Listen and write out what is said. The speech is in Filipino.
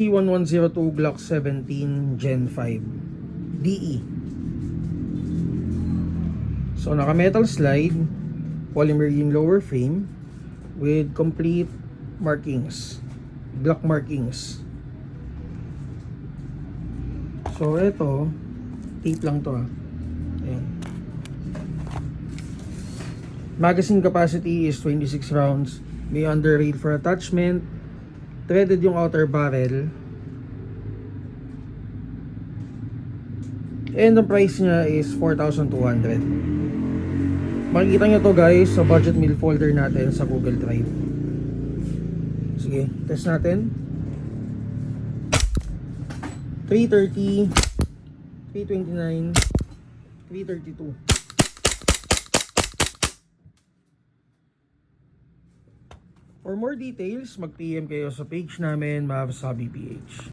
C1102 Glock 17 Gen 5 DE. So naka metal slide, polymerine lower frame with complete markings, Glock markings. So ito, tape lang to. Ayan. Magazine capacity is 26 rounds. May under rail for attachment. Threaded yung outer barrel. And the price niya is 4,200. Makikita nyo to guys sa budget meal folder natin sa Google Drive. Sige, test natin. 330, 329, 332. For more details, mag-PM kayo sa page namin, Mavs Hobby PH.